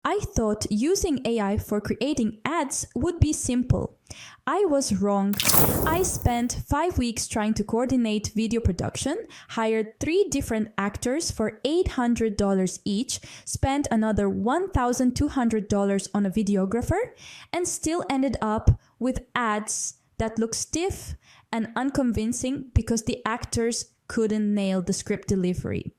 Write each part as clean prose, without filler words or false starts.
I thought using AI for creating ads would be simple. I was wrong. I spent 5 weeks trying to coordinate video production, hired 3 different actors for $800 each, spent another $1,200 on a videographer, and still ended up with ads that look stiff and unconvincing because the actors couldn't nail the script delivery.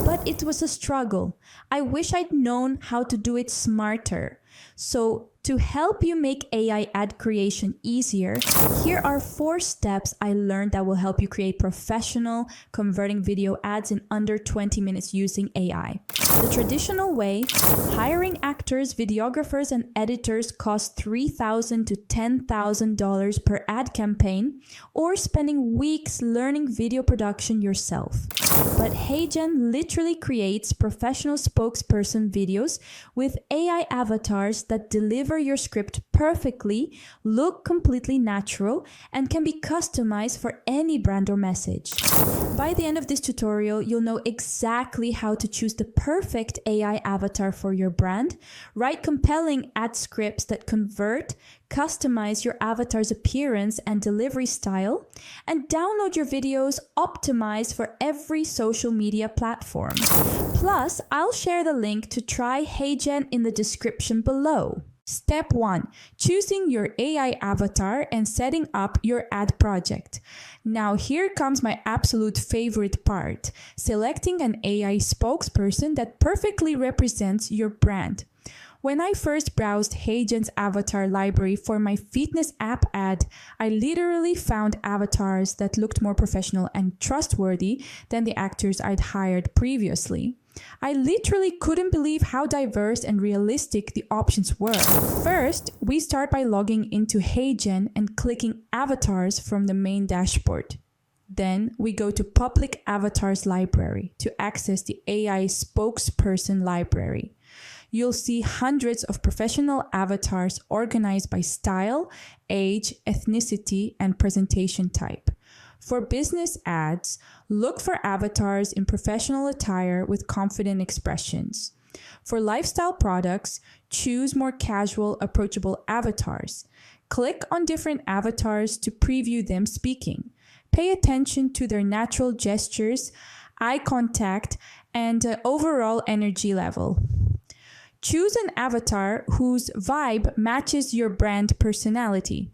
But it was a struggle. I wish I'd known how to do it smarter. So, to help you make AI ad creation easier, here are 4 steps I learned that will help you create professional converting video ads in under 20 minutes using AI. The traditional way, hiring actors, videographers, and editors costs $3,000 to $10,000 per ad campaign, or spending weeks learning video production yourself. But HeyGen literally creates professional spokesperson videos with AI avatars that deliver your script perfectly, look completely natural, and can be customized for any brand or message. By the end of this tutorial, you'll know exactly how to choose the perfect AI avatar for your brand, write compelling ad scripts that convert, customize your avatar's appearance and delivery style, and download your videos optimized for every social media platform. Plus, I'll share the link to try HeyGen in the description below. Step 1. Choosing your AI avatar and setting up your ad project. Now here comes my absolute favorite part, selecting an AI spokesperson that perfectly represents your brand. When I first browsed HeyGen's avatar library for my fitness app ad, I literally found avatars that looked more professional and trustworthy than the actors I'd hired previously. I literally couldn't believe how diverse and realistic the options were. First, we start by logging into HeyGen and clicking Avatars from the main dashboard. Then we go to Public Avatars Library to access the AI Spokesperson Library. You'll see hundreds of professional avatars organized by style, age, ethnicity, and presentation type. For business ads, look for avatars in professional attire with confident expressions. For lifestyle products, choose more casual, approachable avatars. Click on different avatars to preview them speaking. Pay attention to their natural gestures, eye contact, and overall energy level. Choose an avatar whose vibe matches your brand personality.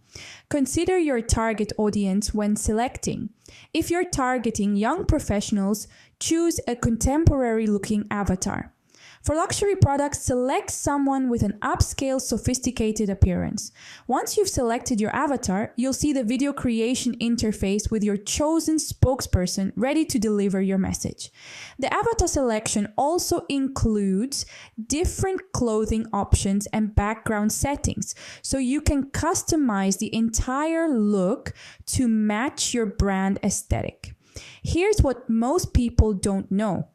Consider your target audience when selecting. If you're targeting young professionals, choose a contemporary-looking avatar. For luxury products, select someone with an upscale, sophisticated appearance. Once you've selected your avatar, you'll see the video creation interface with your chosen spokesperson ready to deliver your message. The avatar selection also includes different clothing options and background settings, so you can customize the entire look to match your brand aesthetic. Here's what most people don't know.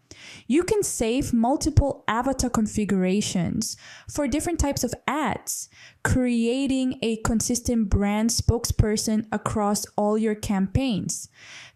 You can save multiple avatar configurations for different types of ads, creating a consistent brand spokesperson across all your campaigns.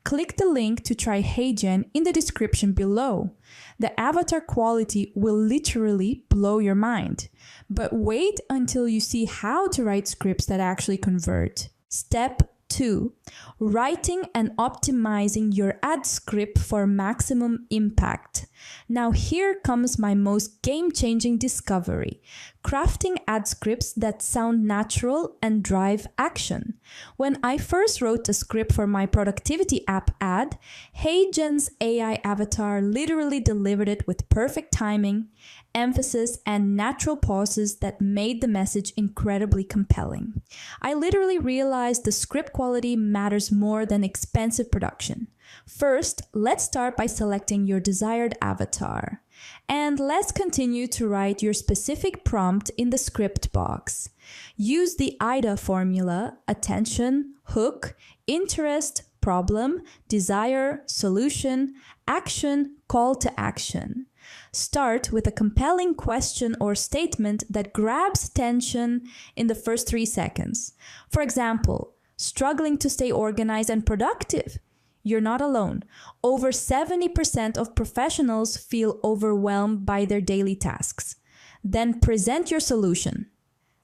Click the link to try HeyGen in the description below. The avatar quality will literally blow your mind. But wait until you see how to write scripts that actually convert. Step 2. Writing and optimizing your ad script for maximum impact. Now here comes my most game-changing discovery. Crafting ad scripts that sound natural and drive action. When I first wrote a script for my productivity app ad, HeyGen's AI avatar literally delivered it with perfect timing, emphasis, and natural pauses that made the message incredibly compelling. I literally realized the script quality matters more than expensive production. First, let's start by selecting your desired avatar. And let's continue to write your specific prompt in the script box. Use the IDA formula: attention, hook, interest, problem, desire, solution, action, call to action. Start with a compelling question or statement that grabs attention in the first 3 seconds. For example, struggling to stay organized and productive? You're not alone. Over 70% of professionals feel overwhelmed by their daily tasks. Then present your solution.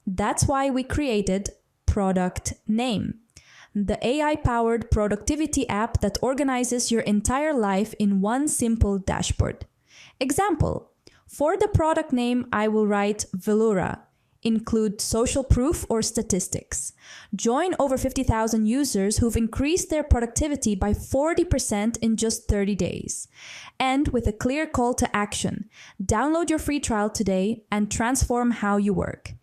That's why we created Product Name, the AI-powered productivity app that organizes your entire life in one simple dashboard. Example, for the product name, I will write Velura. Include social proof or statistics. Join over 50,000 users who've increased their productivity by 40% in just 30 days. And with a clear call to action, download your free trial today and transform how you work.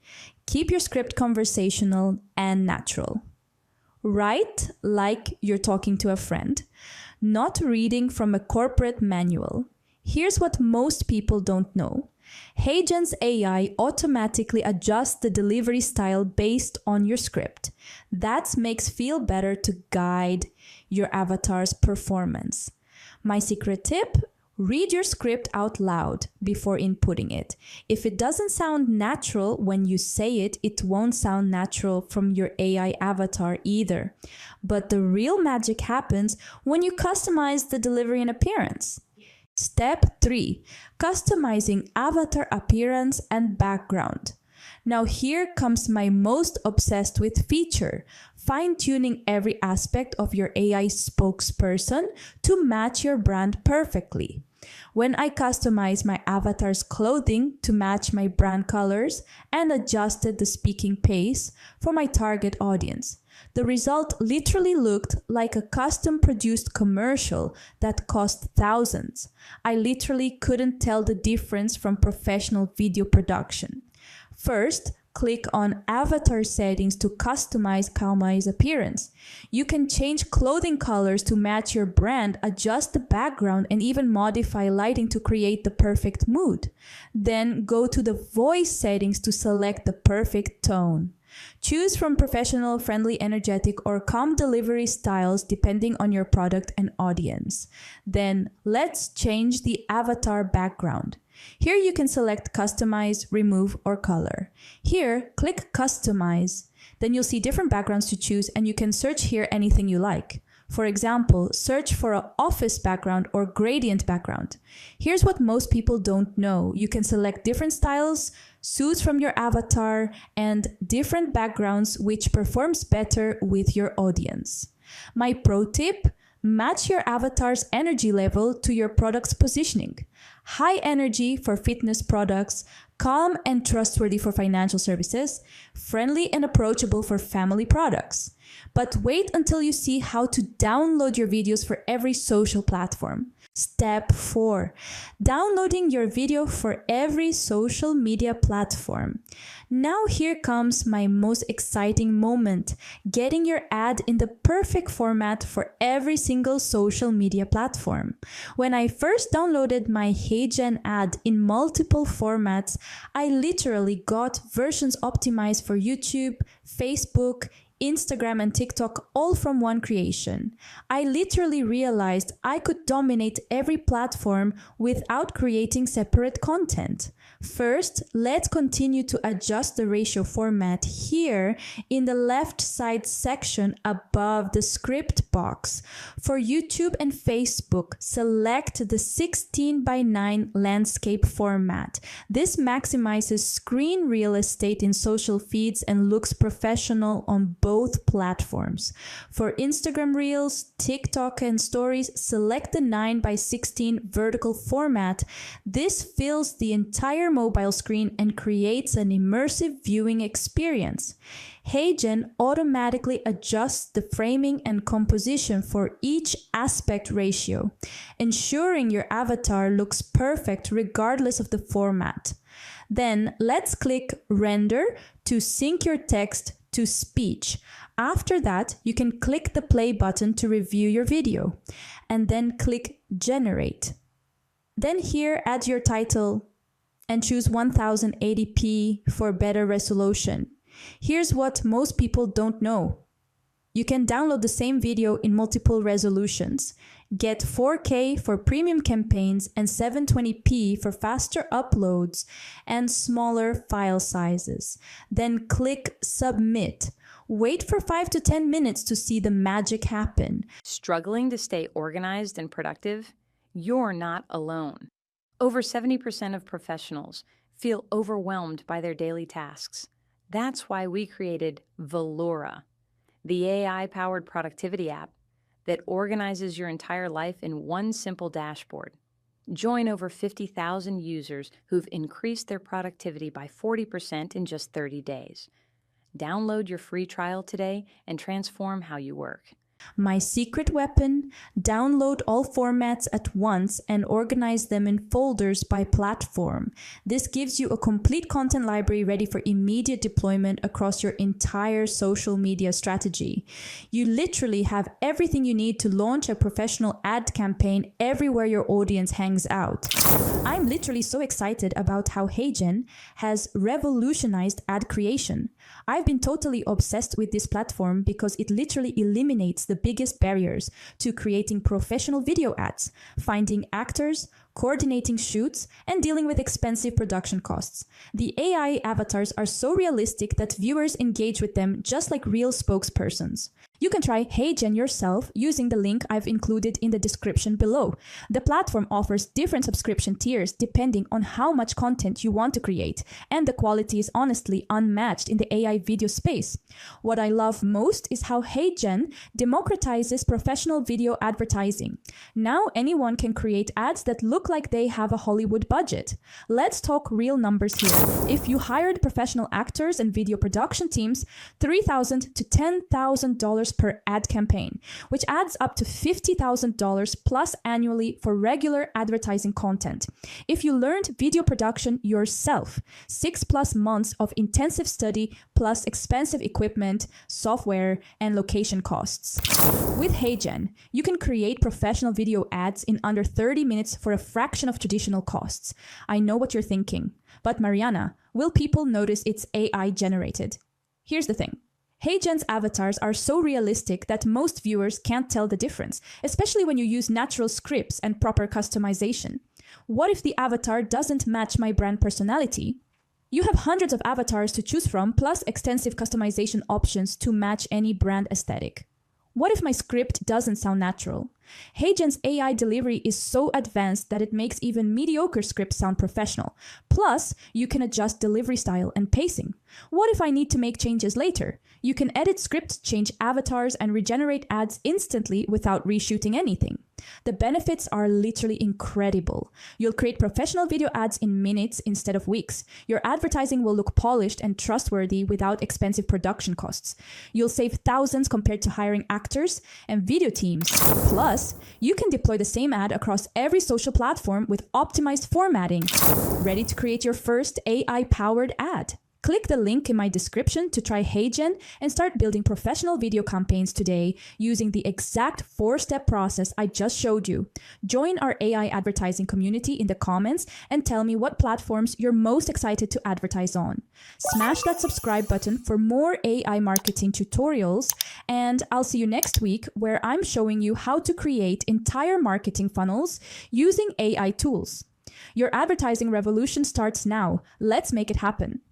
Keep your script conversational and natural. Write like you're talking to a friend, not reading from a corporate manual. Here's what most people don't know. Dzine AI automatically adjusts the delivery style based on your script. That makes feel better to guide your avatar's performance. My secret tip: read your script out loud before inputting it. If it doesn't sound natural when you say it, it won't sound natural from your AI avatar either. But the real magic happens when you customize the delivery and appearance. Step 3. Customizing avatar appearance and background. Now here comes my most obsessed with feature, fine-tuning every aspect of your AI spokesperson to match your brand perfectly. When I customized my avatar's clothing to match my brand colors and adjusted the speaking pace for my target audience, the result literally looked like a custom-produced commercial that cost thousands. I literally couldn't tell the difference from professional video production. First, click on Avatar Settings to customize Kaomai's appearance. You can change clothing colors to match your brand, adjust the background, and even modify lighting to create the perfect mood. Then go to the voice settings to select the perfect tone. Choose from professional, friendly, energetic, or calm delivery styles depending on your product and audience. Then let's change the avatar background. Here you can select Customize, Remove, or Color. Here, click Customize. Then you'll see different backgrounds to choose, and you can search here anything you like. For example, search for an office background or gradient background. Here's what most people don't know. You can select different styles, suits from your avatar, and different backgrounds which performs better with your audience. My pro tip: match your avatar's energy level to your product's positioning. High energy for fitness products, calm and trustworthy for financial services, friendly and approachable for family products. But wait until you see how to download your videos for every social platform. Step 4. Downloading your video for every social media platform. Now here comes my most exciting moment, getting your ad in the perfect format for every single social media platform. When I first downloaded my Dzine ad in multiple formats, I literally got versions optimized for YouTube, Facebook, Instagram, and TikTok all from one creation. I literally realized I could dominate every platform without creating separate content. First, let's continue to adjust the ratio format here in the left side section above the script box. For YouTube and Facebook, select the 16:9 landscape format. This maximizes screen real estate in social feeds and looks professional on both platforms. For Instagram Reels, TikTok, and Stories, select the 9:16 vertical format. This fills the entire mobile screen and creates an immersive viewing experience. Dzine automatically adjusts the framing and composition for each aspect ratio, ensuring your avatar looks perfect regardless of the format. Then let's click Render to sync your text to speech. After that, you can click the play button to review your video, and then click Generate. Then here, add your title and choose 1080p for better resolution. Here's what most people don't know. You can download the same video in multiple resolutions. Get 4K for premium campaigns and 720p for faster uploads and smaller file sizes. Then click Submit. Wait for 5 to 10 minutes to see the magic happen. Struggling to stay organized and productive? You're not alone. Over 70% of professionals feel overwhelmed by their daily tasks. That's why we created Velora, the AI-powered productivity app that organizes your entire life in one simple dashboard. Join over 50,000 users who've increased their productivity by 40% in just 30 days. Download your free trial today and transform how you work. My secret weapon: download all formats at once and organize them in folders by platform. This gives you a complete content library ready for immediate deployment across your entire social media strategy. You literally have everything you need to launch a professional ad campaign everywhere your audience hangs out. I'm literally so excited about how HeyGen has revolutionized ad creation. I've been totally obsessed with this platform because it literally eliminates the biggest barriers to creating professional video ads, finding actors, coordinating shoots, and dealing with expensive production costs. The AI avatars are so realistic that viewers engage with them just like real spokespersons. You can try HeyGen yourself using the link I've included in the description below. The platform offers different subscription tiers depending on how much content you want to create, and the quality is honestly unmatched in the AI video space. What I love most is how HeyGen democratizes professional video advertising. Now anyone can create ads that look like they have a Hollywood budget. Let's talk real numbers here. If you hired professional actors and video production teams, $3,000 to $10,000 per ad campaign, which adds up to $50,000 plus annually for regular advertising content. If you learned video production yourself, 6+ months of intensive study plus expensive equipment, software, and location costs. With HeyGen, you can create professional video ads in under 30 minutes for a fraction of traditional costs. I know what you're thinking, but Mariana, will people notice it's AI generated? Here's the thing. HeyGen's avatars are so realistic that most viewers can't tell the difference, especially when you use natural scripts and proper customization. What if the avatar doesn't match my brand personality? You have hundreds of avatars to choose from, plus extensive customization options to match any brand aesthetic. What if my script doesn't sound natural? HeyGen's AI delivery is so advanced that it makes even mediocre scripts sound professional. Plus, you can adjust delivery style and pacing. What if I need to make changes later? You can edit scripts, change avatars, and regenerate ads instantly without reshooting anything. The benefits are literally incredible. You'll create professional video ads in minutes instead of weeks. Your advertising will look polished and trustworthy without expensive production costs. You'll save thousands compared to hiring actors and video teams. Plus, you can deploy the same ad across every social platform with optimized formatting. Ready to create your first AI-powered ad? Click the link in my description to try HeyGen and start building professional video campaigns today using the exact 4-step process I just showed you. Join our AI advertising community in the comments and tell me what platforms you're most excited to advertise on. Smash that subscribe button for more AI marketing tutorials, and I'll see you next week where I'm showing you how to create entire marketing funnels using AI tools. Your advertising revolution starts now. Let's make it happen.